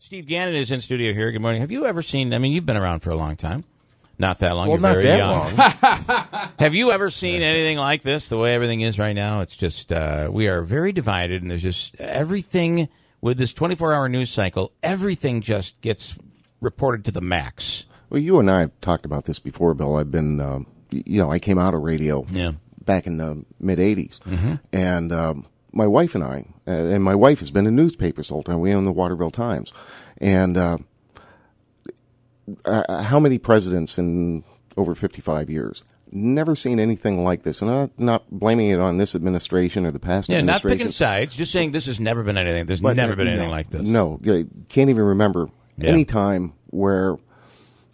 Steve Gannon is in studio here. Good morning. Have you ever seen, I mean, you've been around for a long time. Not that long. Well, You're not very that young. long. Have you ever seen anything like this, the way everything is right now? It's just, we are very divided, and there's just everything with this 24-hour news cycle, everything just gets reported to the max. Well, you and I have talked about this before, Bill. I've been, I came out of radio back in the mid-'80s. Mm-hmm. And my wife and I, and my wife has been in newspapers the whole time. We own the Waterville Times. And how many presidents in over 55 years? Never seen anything like this. And I'm not blaming it on this administration or the past administration. Not picking sides, just saying this has never been anything. There's never been anything like this. No, can't even remember any time where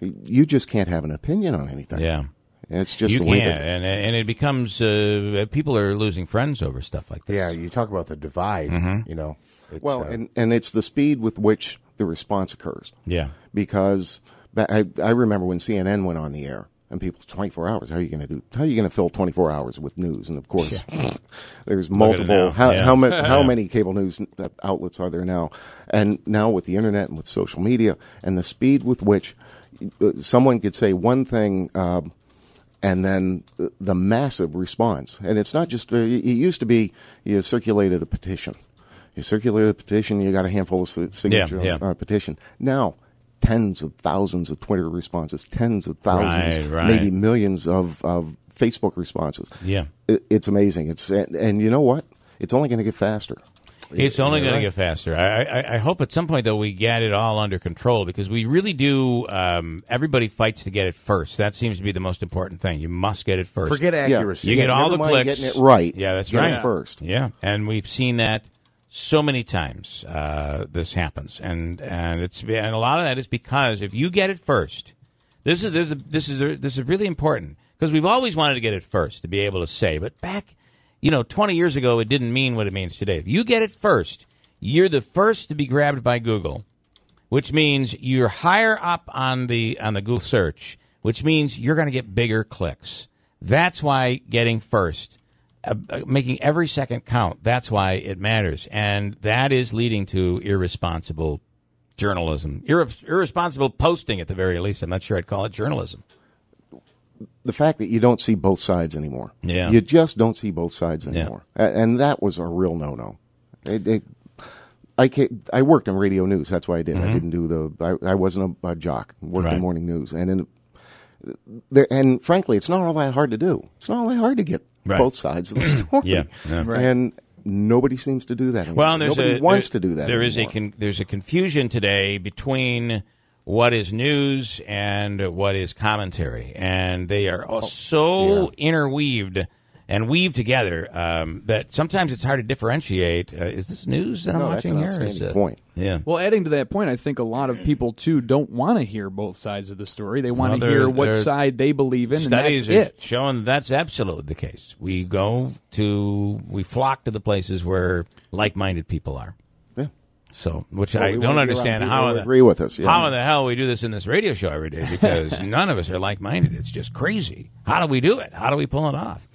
you just can't have an opinion on anything. Yeah. It's just you the way can't, and it becomes people are losing friends over stuff like this. Yeah, you talk about the divide. Mm-hmm. You know, well, and it's the speed with which the response occurs. Yeah, because I remember when CNN went on the air, and people's 24 hours. How are you going to fill 24 hours with news? And of course, there's multiple. How many cable news outlets are there now? And now with the internet and with social media, and the speed with which someone could say one thing. And then the massive response. And it's not just, it used to be you circulated a petition. You got a handful of signatures on a petition. Now, tens of thousands of Twitter responses, tens of thousands, maybe millions of Facebook responses. Yeah. It's amazing. And you know what? It's only going to get faster. It's only going to get faster. I hope at some point, though, we get it all under control, because we really do. Everybody fights to get it first. That seems to be the most important thing. You must get it first. Forget accuracy. You get all the clicks. Getting it right. Yeah, that's get right. It first. Yeah, and we've seen that so many times. This happens, and a lot of that is because if you get it first, this is really important, because we've always wanted to get it first to be able to say, but back. 20 years ago, it didn't mean what it means today. If you get it first, you're the first to be grabbed by Google, which means you're higher up on the Google search, which means you're going to get bigger clicks. That's why getting first, making every second count, that's why it matters. And that is leading to irresponsible journalism, irresponsible posting at the very least. I'm not sure I'd call it journalism. The fact that you don't see both sides anymore. Yeah. You just don't see both sides anymore. Yeah. And that was a real no-no. I worked in radio news. That's why I did. Mm-hmm. I didn't do I wasn't a jock. I worked in morning news. And frankly, it's not all that hard to do. It's not all that hard to get both sides of the story. And nobody seems to do that anymore. Well, nobody wants to do that anymore. There's a confusion today between what is news and what is commentary, and they are interweaved and weaved together that sometimes it's hard to differentiate. Is this news that I'm watching here? That's an outstanding point. Yeah. Well, adding to that point, I think a lot of people too don't want to hear both sides of the story. They want to hear what side they believe in, studies and that's it. Showing that's absolutely the case. We flock to the places where like-minded people are. So, which I don't understand how agree with us. Yeah. How in the hell we do this in this radio show every day, because none of us are like-minded. It's just crazy. How do we do it? How do we pull it off?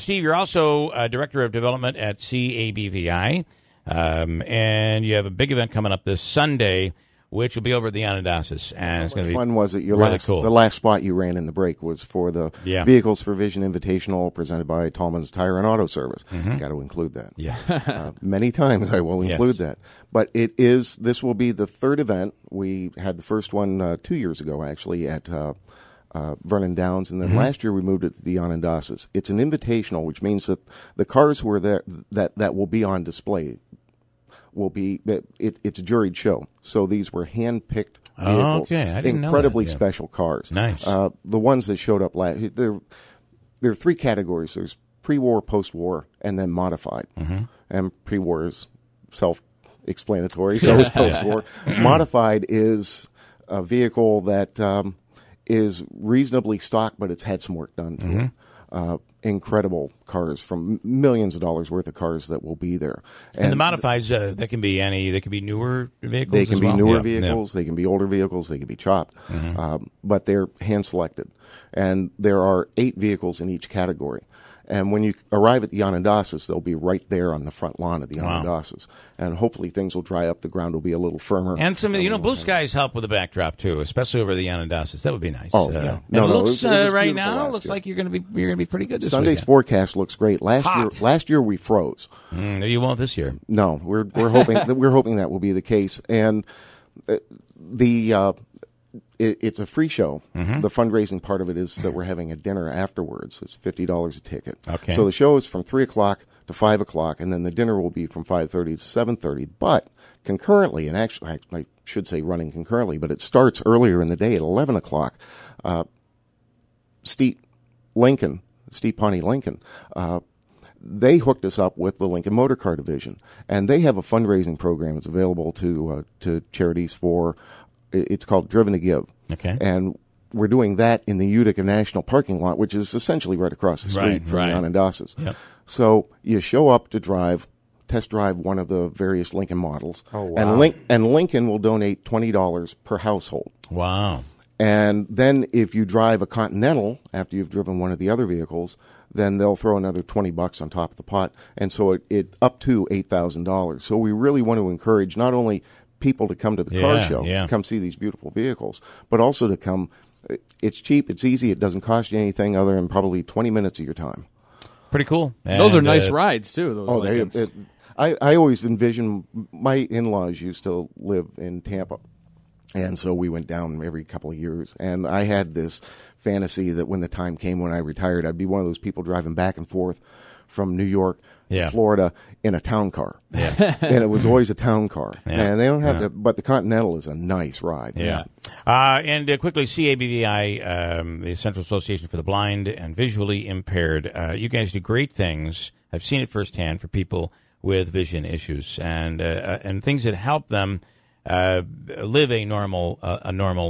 Steve, you're also Director of Development at CABVI, and you have a big event coming up this Sunday, which will be over at the Onondagas. And it's going to be fun. Was it cool. The last spot you ran in the break was for the Vehicles for Vision Invitational presented by Tallman's Tire and Auto Service. Mm-hmm. Got to include that. Yeah, many times I will include that. But this will be the third event. We had the first one 2 years ago, actually, at Vernon Downs, and then last year we moved it to the Onondagas. It's an invitational, which means that the cars who are there that will be on display will be it's a juried show. So these were hand-picked vehicles. Okay, I didn't incredibly know that. special cars. Nice. The ones that showed up last, there are three categories. There's pre-war, post-war, and then modified. Mm-hmm. And pre-war is self-explanatory, so is post-war. Modified is a vehicle that is reasonably stock, but it's had some work done to it. Incredible cars, from millions of dollars worth of cars that will be there. And the modifieds, they can be newer vehicles. They can be newer Yeah. vehicles. They can be older vehicles. They can be chopped, but they're hand selected. And there are 8 vehicles in each category. And when you arrive at the Onondasas, they'll be right there on the front lawn of the Onondasas. And hopefully things will dry up. The ground will be a little firmer. And some, blue skies help with the backdrop too, especially over the Onondasas. That would be nice. Oh, yeah. No, it looks right now. Looks like you're going to be pretty good this Sunday's weekend. forecast looks great. Last year we froze. You won't this year. No, we're hoping that will be the case. And it's a free show. The fundraising part of it is that we're having a dinner afterwards. It's $50 a ticket. Okay. So the show is from 3 o'clock to 5 o'clock, and then the dinner will be from 5:30 to 7:30. But concurrently, and actually I should say running concurrently, but it starts earlier in the day at 11 o'clock. Steve Pawnee Lincoln, they hooked us up with the Lincoln Motor Car Division, and they have a fundraising program that's available to charities for. It's called Driven to Give. Okay. And we're doing that in the Utica National Parking Lot, which is essentially right across the street from the Onondasas. Yep. So you show up to test drive one of the various Lincoln models. Oh, wow. And Lincoln will donate $20 per household. Wow. And then if you drive a Continental after you've driven one of the other vehicles, then they'll throw another $20 on top of the pot. And so it up to $8,000. So we really want to encourage not only people to come to the car show, come see these beautiful vehicles, but also to come. It's cheap, it's easy, it doesn't cost you anything other than probably 20 minutes of your time. Pretty cool. And those are nice rides too. Those I always envision, my in-laws used to live in Tampa, and so we went down every couple of years, and I had this fantasy that when the time came when I retired, I'd be one of those people driving back and forth from New York, Florida, in a town car. Yeah. And it was always a town car. Yeah. And they don't have to, but the Continental is a nice ride. Yeah. And quickly, CABVI, the Central Association for the Blind and Visually Impaired, you guys do great things. I've seen it firsthand for people with vision issues and things that help them live a normal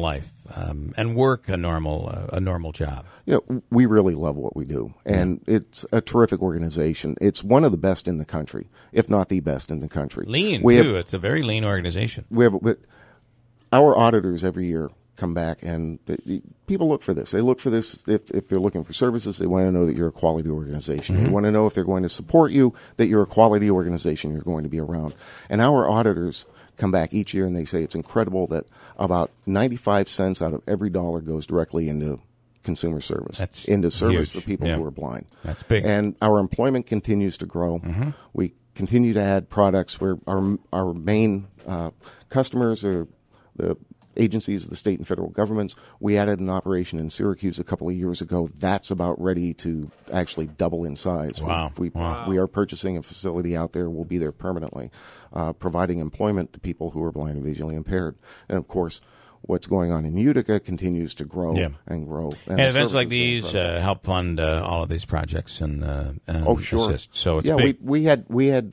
life and work a normal job. Yeah, we really love what we do, and it's a terrific organization. It's one of the best in the country, if not the best in the country. Lean too. It's a very lean organization. Our auditors every year come back, and people look for this. They look for this if they're looking for services. They want to know that you're a quality organization. They want to know if they're going to support you, that you're a quality organization. You're going to be around, and our auditors come back each year and they say it's incredible that about 95 cents out of every dollar goes directly into consumer service, into service for people who are blind. That's big. And our employment continues to grow. We continue to add products where our main customers are the agencies of the state and federal governments. We added an operation in Syracuse a couple of years ago. That's about ready to actually double in size. Wow. We are purchasing a facility out there. We'll be there permanently, providing employment to people who are blind and visually impaired. And, of course, what's going on in Utica continues to grow and grow. And events like these help fund all of these projects and assist. So it's big. We had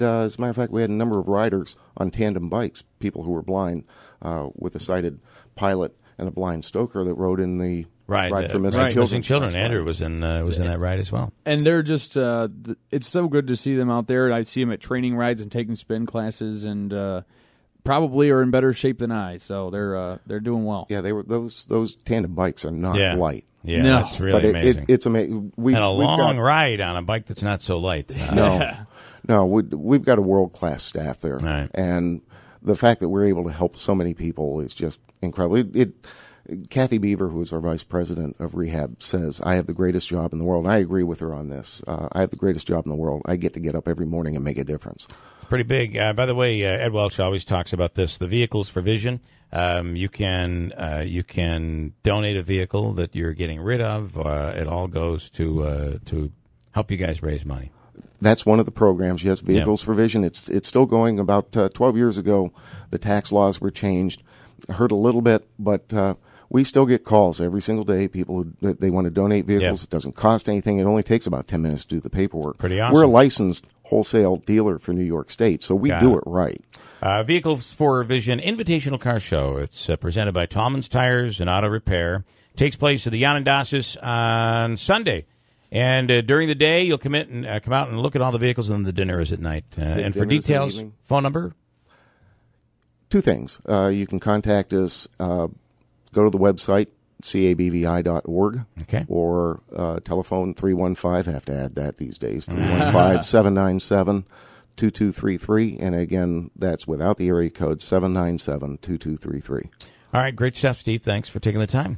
as a matter of fact, we had a number of riders on tandem bikes, people who were blind, with a sighted pilot and a blind stoker that rode in the ride for missing children. Andrew was in that ride as well. And they're just it's so good to see them out there. I see them at training rides and taking spin classes, and probably are in better shape than I. So they're doing well. Yeah, they were those tandem bikes are not light. Yeah, no. That's really amazing. It's amazing. And a long ride on a bike that's not so light. No, we've got a world-class staff there, and the fact that we're able to help so many people is just incredible. Kathy Beaver, who is our vice president of rehab, says, I have the greatest job in the world. And I agree with her on this. I have the greatest job in the world. I get to get up every morning and make a difference. It's pretty big. By the way, Ed Welch always talks about this, the vehicles for vision. You can donate a vehicle that you're getting rid of. It all goes to help you guys raise money. That's one of the programs. Yes, Vehicles for Vision. It's still going. About 12 years ago, the tax laws were changed. Hurt a little bit, but we still get calls every single day. People who they want to donate vehicles. It doesn't cost anything. It only takes about 10 minutes to do the paperwork. Pretty awesome. We're a licensed wholesale dealer for New York State, so we do it right. Vehicles for Vision Invitational Car Show. It's presented by Tallman's Tires and Auto Repair. Takes place at the Onondasas on Sunday. And during the day, you'll come out and look at all the vehicles, and then the dinner is at night. And for details, phone number? Two things. You can contact us. Go to the website, CABVI.org. Okay. Or telephone 315, have to add that these days, 315-797-2233. And again, that's without the area code, 797-2233. All right, great stuff, Steve. Thanks for taking the time.